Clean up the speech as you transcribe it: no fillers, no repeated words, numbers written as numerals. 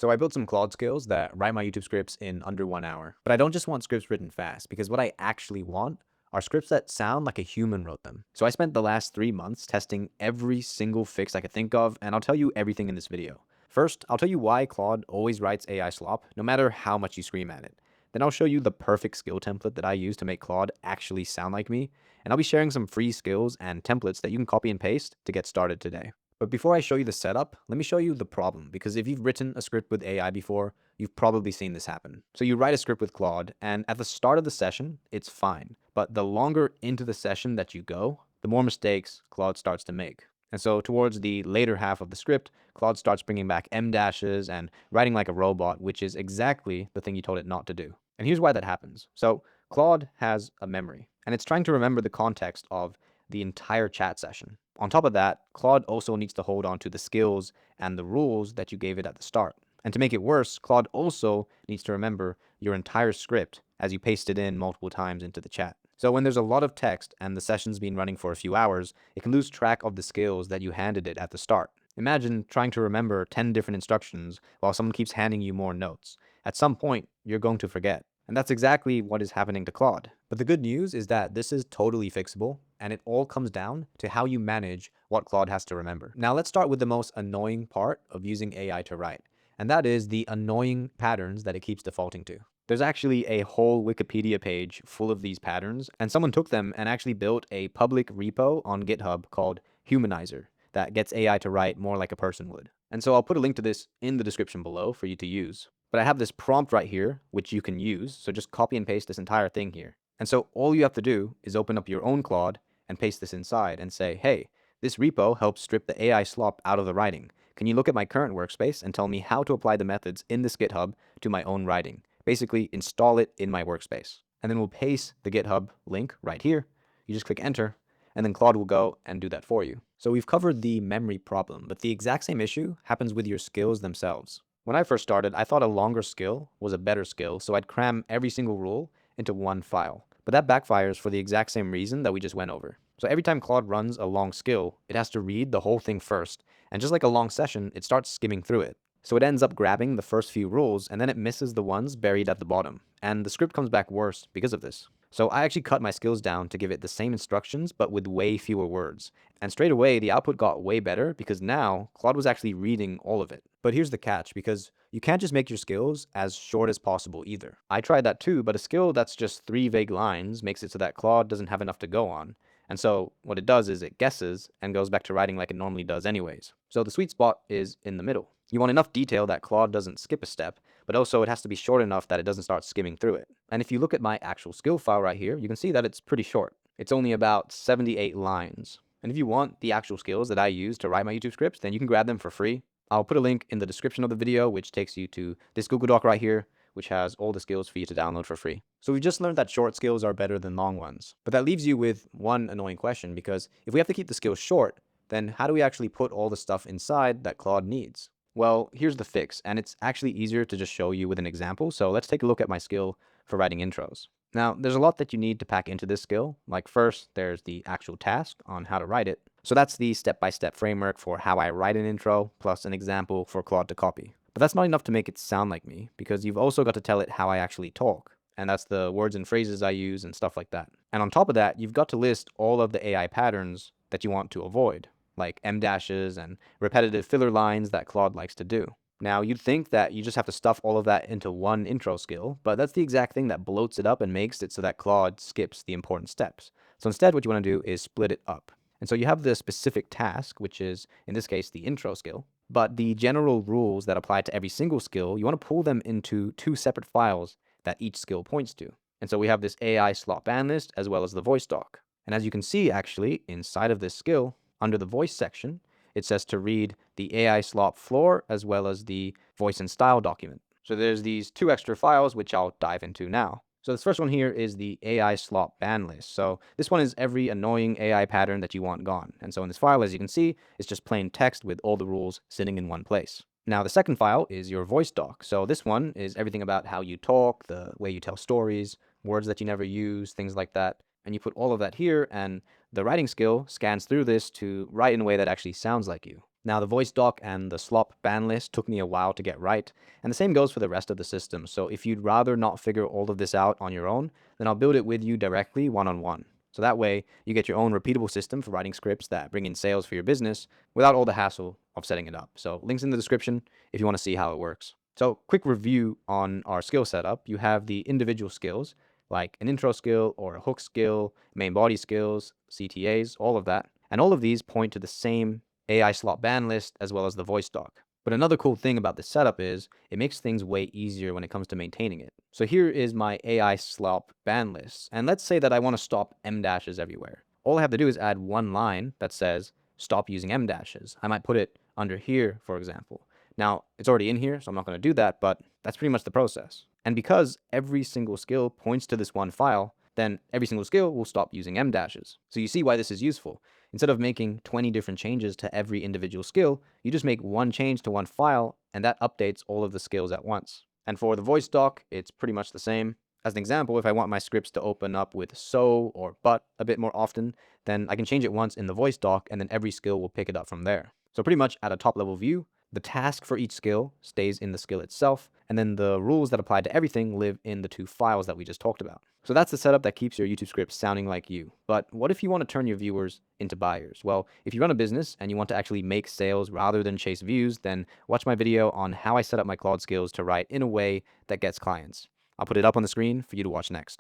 So I built some Claude skills that write my YouTube scripts in under 1 hour. But I don't just want scripts written fast, because what I actually want are scripts that sound like a human wrote them. So I spent the last 3 months testing every single fix I could think of, and I'll tell you everything in this video. First, I'll tell you why Claude always writes AI slop, no matter how much you scream at it. Then I'll show you the perfect skill template that I use to make Claude actually sound like me, and I'll be sharing some free skills and templates that you can copy and paste to get started today. But before I show you the setup, let me show you the problem, because if you've written a script with AI before, you've probably seen this happen. So you write a script with Claude, and at the start of the session, it's fine. But the longer into the session that you go, the more mistakes Claude starts to make. And so towards the later half of the script, Claude starts bringing back M dashes and writing like a robot, which is exactly the thing you told it not to do. And here's why that happens. So Claude has a memory, and it's trying to remember the context of the entire chat session. On top of that, Claude also needs to hold on to the skills and the rules that you gave it at the start. And to make it worse, Claude also needs to remember your entire script as you paste it in multiple times into the chat. So when there's a lot of text and the session's been running for a few hours, it can lose track of the skills that you handed it at the start. Imagine trying to remember 10 different instructions while someone keeps handing you more notes. At some point, you're going to forget. And that's exactly what is happening to Claude. But the good news is that this is totally fixable, and it all comes down to how you manage what Claude has to remember. Now let's start with the most annoying part of using AI to write, and that is the annoying patterns that it keeps defaulting to. There's actually a whole Wikipedia page full of these patterns, and someone took them and actually built a public repo on GitHub called Humanizer that gets AI to write more like a person would. And so I'll put a link to this in the description below for you to use. But I have this prompt right here, which you can use. So just copy and paste this entire thing here. And so all you have to do is open up your own Claude and paste this inside and say, hey, this repo helps strip the AI slop out of the writing. Can you look at my current workspace and tell me how to apply the methods in this GitHub to my own writing? Basically, install it in my workspace. And then we'll paste the GitHub link right here. You just click enter, and then Claude will go and do that for you. So we've covered the memory problem, but the exact same issue happens with your skills themselves. When I first started, I thought a longer skill was a better skill, so I'd cram every single rule into one file. But that backfires for the exact same reason that we just went over. So every time Claude runs a long skill, it has to read the whole thing first, and just like a long session, it starts skimming through it. So it ends up grabbing the first few rules, and then it misses the ones buried at the bottom, and the script comes back worse because of this. So I actually cut my skills down to give it the same instructions, but with way fewer words. And straight away, the output got way better because now Claude was actually reading all of it. But here's the catch, because you can't just make your skills as short as possible either. I tried that too, but a skill that's just 3 vague lines makes it so that Claude doesn't have enough to go on. And so what it does is it guesses and goes back to writing like it normally does anyways. So the sweet spot is in the middle. You want enough detail that Claude doesn't skip a step, but also it has to be short enough that it doesn't start skimming through it. And if you look at my actual skill file right here, you can see that it's pretty short. It's only about 78 lines. And if you want the actual skills that I use to write my YouTube scripts, then you can grab them for free. I'll put a link in the description of the video, which takes you to this Google Doc right here, which has all the skills for you to download for free. So we just learned that short skills are better than long ones. But that leaves you with one annoying question, because if we have to keep the skills short, then how do we actually put all the stuff inside that Claude needs? Well, here's the fix, and it's actually easier to just show you with an example. So let's take a look at my skill for writing intros. Now, there's a lot that you need to pack into this skill. Like first, there's the actual task on how to write it. So that's the step-by-step framework for how I write an intro, plus an example for Claude to copy. But that's not enough to make it sound like me, because you've also got to tell it how I actually talk. And that's the words and phrases I use and stuff like that. And on top of that, you've got to list all of the AI patterns that you want to avoid, like M dashes and repetitive filler lines that Claude likes to do. Now, you'd think that you just have to stuff all of that into one intro skill, but that's the exact thing that bloats it up and makes it so that Claude skips the important steps. So instead, what you want to do is split it up. And so you have the specific task, which is, in this case, the intro skill. But the general rules that apply to every single skill, you want to pull them into 2 separate files that each skill points to. And so we have this AI slot ban list as well as the voice doc. And as you can see, actually, inside of this skill, under the voice section, it says to read the AI slop floor as well as the voice and style document. So there's these 2 extra files, which I'll dive into now. So this first one here is the AI slop ban list. So this one is every annoying AI pattern that you want gone. And so in this file, as you can see, it's just plain text with all the rules sitting in one place. Now the second file is your voice doc. So this one is everything about how you talk, the way you tell stories, words that you never use, things like that. And you put all of that here, and the writing skill scans through this to write in a way that actually sounds like you. Now, the voice doc and the slop ban list took me a while to get right, and the same goes for the rest of the system. So if you'd rather not figure all of this out on your own, then I'll build it with you directly one-on-one. So that way, you get your own repeatable system for writing scripts that bring in sales for your business without all the hassle of setting it up. So links in the description if you want to see how it works. So quick review on our skill setup. You have the individual skills, like an intro skill or a hook skill, main body skills, CTAs, all of that. And all of these point to the same AI slot ban list as well as the voice doc. But another cool thing about this setup is it makes things way easier when it comes to maintaining it. So here is my AI slop ban list. And let's say that I want to stop M dashes everywhere. All I have to do is add one line that says stop using M dashes. I might put it under here, for example. Now, it's already in here, so I'm not going to do that, but that's pretty much the process. And because every single skill points to this one file, then every single skill will stop using M dashes. So you see why this is useful. Instead of making 20 different changes to every individual skill, you just make one change to one file, and that updates all of the skills at once. And for the voice doc, it's pretty much the same. As an example, if I want my scripts to open up with so or but a bit more often, then I can change it once in the voice doc, and then every skill will pick it up from there. So pretty much at a top level view, the task for each skill stays in the skill itself, and then the rules that apply to everything live in the two files that we just talked about. So that's the setup that keeps your YouTube script sounding like you. But what if you want to turn your viewers into buyers? Well, if you run a business and you want to actually make sales rather than chase views, then watch my video on how I set up my Claude skills to write in a way that gets clients. I'll put it up on the screen for you to watch next.